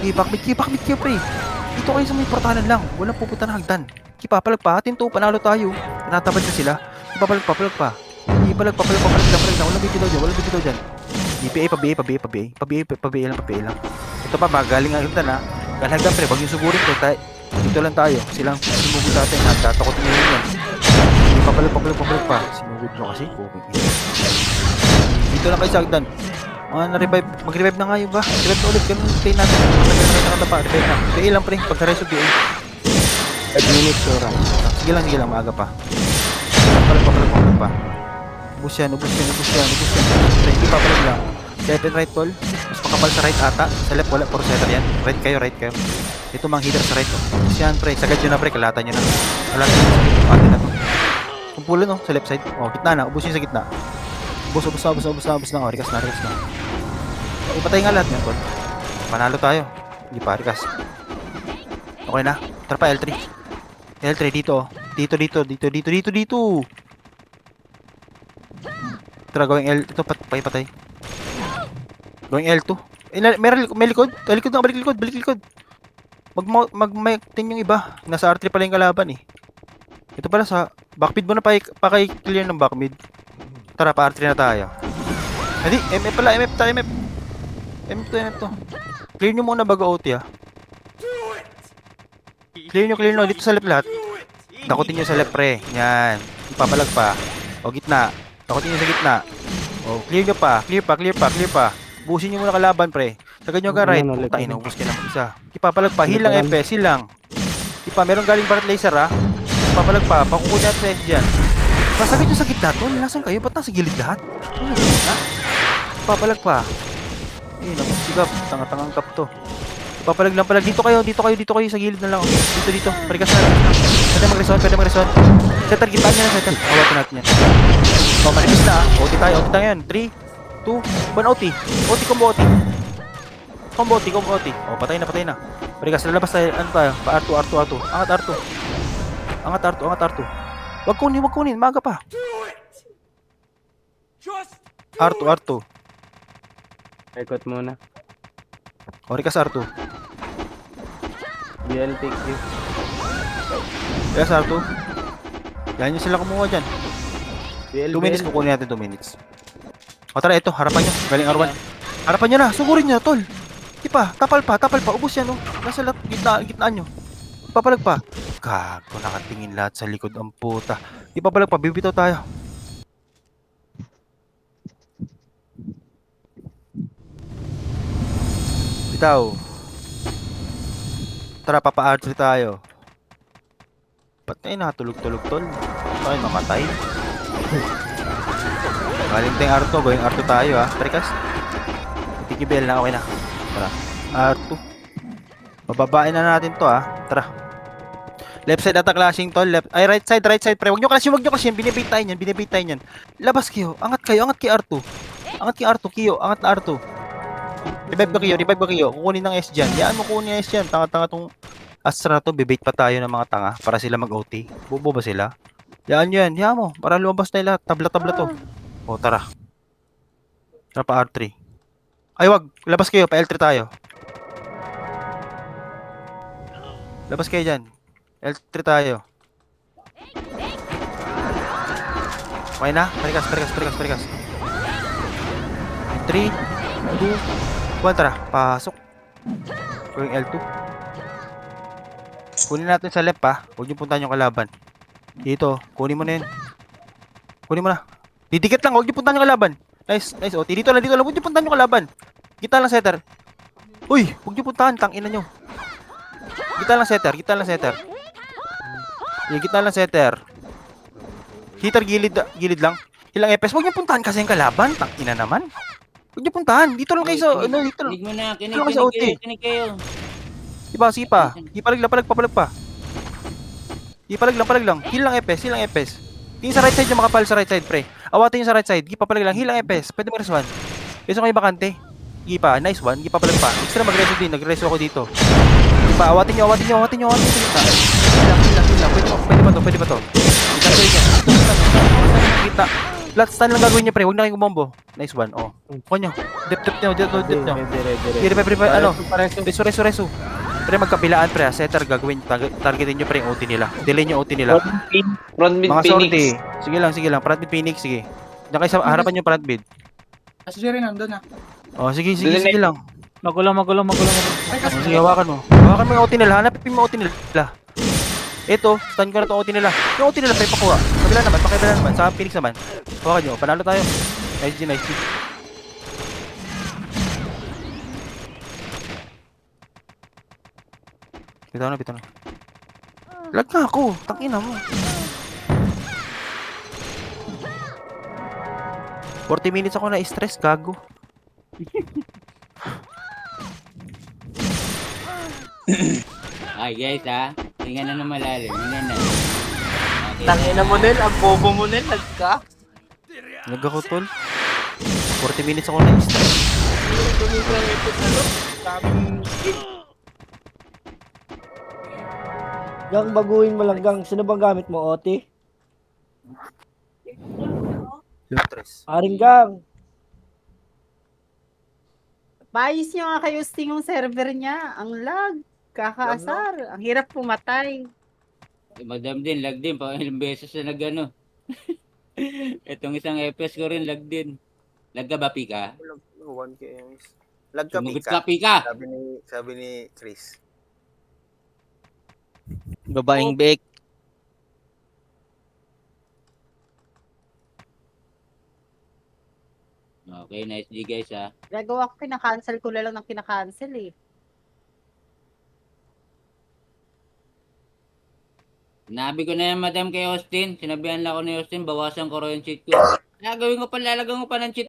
Backmid kayo, pre. Dito kayo sa may portalan lang. Walang pupunta na hagdan. Papalag pa. Atin to, panalo tayo. Tinatabad na sila. Papalag pa. Papalag lang. Walang bitilaw dyan. PA lang. Ito pa, magaling ang hagdan ha. Hagdan, pre. Wag yung sugurin ko. Dito lang tayo. Silang sumugod sa atin. Nagtatakotin nyo yan. Papalag pa. Sinugod mo kasi. Dito lang kayo sa hagdan. Mag-revive na nga yun ba? Revive na ulit, ganun stay natin. Revive na. PA lang, pre, pagka-reso PA. 5 minutes, sura. Sige lang, maaga pa. Papalag pa. Ubus yan. Pre, hindi papalag lang. Left and right tol. Mas makapal sa right ata. Sa left wala, puro setter yan. Right kayo. Ito mga healer sa right to. Ubus yan, pre, sagad nyo na, pre, kalatan nyo na. Kalatan nyo sa atin na to. Kumpulan no, sa left side. Gitna na, ubus yun sa gitna. Ubus na. Rikas na. Ipatay nga lahat yan, tol. Panalo tayo. Hindi pa, Rikas. Okay na. Tara pa, L3 dito. Dito. Tara, gawing L. Ito, patay. Gawing L2. May likod. Balik likod. Mag-tin yung iba. Nasa R3 pala yung kalaban eh. Ito pala sa backmid mo na pa-clear ng backmid. Tara, pa R3 na tayo. Hindi, MF pala, MF to. Clear nyo muna bago OT ah. Clear nyo dito sa left lahat. Takutin nyo sa left, pre. Yan. Ipapalag pa. O gitna. Takutin nyo sa gitna. O clear nyo pa. Clear pa. Busin nyo muna kalaban, pre. Sagad nyo ka right. Puta, inubos ka ng isa. Ipapalag pa. Heal lang FS. Heal lang. Meron galing barat laser ah. Ipapalag pa. Pakukunin natin sa edge dyan. Pasagad nyo sa gitna to. Nasaan kayo? Ba't nasa gilid lahat? Ipapalag pa. Sigap. Tanga-tangang kap to. Papalag lang. Dito kayo sa gilid na lang. Dito. Parikas na. Pwede mag-reson. Setter, gitaan nyo na, setter. Awatin natin yan. Manipis na ah. OT tayo yan. 3, 2, 1, OT. Combo OT. Patay na. Parikas, lalabas tayo. Ano tayo? R2. Angat R2. Wag kunin. Maga pa. R2. Ikot muna. Rikas R2. BL take you. Rikas R2. Yan yung sila kumuha dyan. 2 minutes, kukunin natin 2 minutes. O tara, ito, harapan nyo. Galing R1. Harapan nyo na, sugurin nyo, tol. Di pa, tapal pa, ubos yan, oh. Nasa gitnaan nyo. Ipapalag pa. Gago, nakatingin lahat sa likod ang puta. Ipapalag pa, bibitaw tayo. Bitaw. Tara, papa-archery tayo. Ba't tayo nakatulog-tulog, tol? Ay, mamatay. Galing tayong R2, going R2 tayo, ha. Prekas. Tikibel na, okay na. Tara, R2. Bababain na natin to, ha. Tara. Left side attack clashing, tol. Left, ay, right side, pre. Huwag nyo clash yan. Binibait tayo yan. Labas kayo. Angat kay R2. Angat kay R2, Kiyo. Angat na R2. Revive ko Kiyo. Kukunin ng S dyan. Yan mo kunin ng S dyan. Tanga-tanga tong Astra to. Bibait pa tayo ng mga tanga para sila mag-OT. Bobo ba sila? Yan. Yan mo. Para lumabas tayo lahat. Tabla-tabla to. O, tara. Tara pa R3. Ay, wag. Labas kayo. Pa L3 tayo. Labas kayo dyan. L3 tayo. Okay na? Parikas. 3, 2, 1, tara. Pasok. Going L2. Kunin natin sa left, ha. Huwag niyo puntahan yung kalaban. Dito. Kunin mo na yun. Kunin mo na. Didikit lang. Huwag niyo puntahan yung kalaban. Nice. OT. Dito lang. Huwag niyo puntahan yung kalaban. Kita lang setter. Uy! Huwag niyo puntahan. Tangina nyo. Kita lang setter. Yung kita lang setter. Hitter gilid lang. Ilang EPS. Huwag niyo puntahan kasi yung kalaban. Tangina naman. Huwag niyo puntahan. Dito lang kayo sa... dito lang. Kinig mo na, kinig kayo. Sige pa. Papalag pa. Papalag lang. Heal lang EPS. Tingin sa right side yung makapal sa right side, pre. Awatin yung sa right side. Papalag lang. Heal lang EPS. Pwede mo res-one. Beso kayo bakante. Sige pa. Nice one. Papalag pa. Extra mag-reso din. Nag-reso ako dito. Sige pa. Awatin nyo. Heal lang. Pwede ba to? Kita. Flat stun lang gagawin niya, pre. Huwag na kayong kumombo. Nice one. Oh. Kuha nyo. Dip nyo. Reso. Pre, magkapilaan, pre. Setter gagawin. Targetin nyo, pre, yung OT nila. Delay nyo OT nila. Front mid Mga Phoenix. sortie. Sige lang. Front mid Phoenix, sige. Diyan kayo sa harapan yung front mid. Kasi Jerry nandun ah. Oh, sige lang. Magulo. Ay, kasi Oh, sige, hawakan mo. Hawakan mo yung OT nila. Hanapin mo yung OT nila. Ito, stun ko na itong OT nila. Yung OT nila, pre, pakuha. Pakibila naman. Sa Phoenix naman. Hawakan nyo. Panalo tayo. Nice G. Bitaw na. Lag na ako. Tangina mo. 40 minutes ako na-stress, gago. Ay guys ha, tingnan na ng malalim. Tingnan na. Okay. Tangina mo Nel, ang bobo mo Nel, nagka. Lag ako, tol. 40 minutes ako na-stress. Gang, baguhin mo lang, gang. Sino bang gamit mo, Oti? Stress. Aring gang. Paayos nyo nga kayo Sting yung server niya. Ang lag. Kakaasar. Ang hirap pumatay. Madam din, lag din. Pa ilang beses na nag-ano. Itong isang FPS ko rin, lag din. Lag ka ba, Pika? 1 KMs. Lag ka, Sumugot Pika. ka, Pika! Sabi ni Chris. Babaeng bake. Okay, nice G guys ha. Gagawa ko, kinakancel ko na lang ng kinakancel eh. Sinabi ko na yan, madam, kay Austin. Sinabihan lang ako ni Austin, bawasan ko raw yung cheat ko. Gagawin ko pa, lalagyan ko pa ng cheat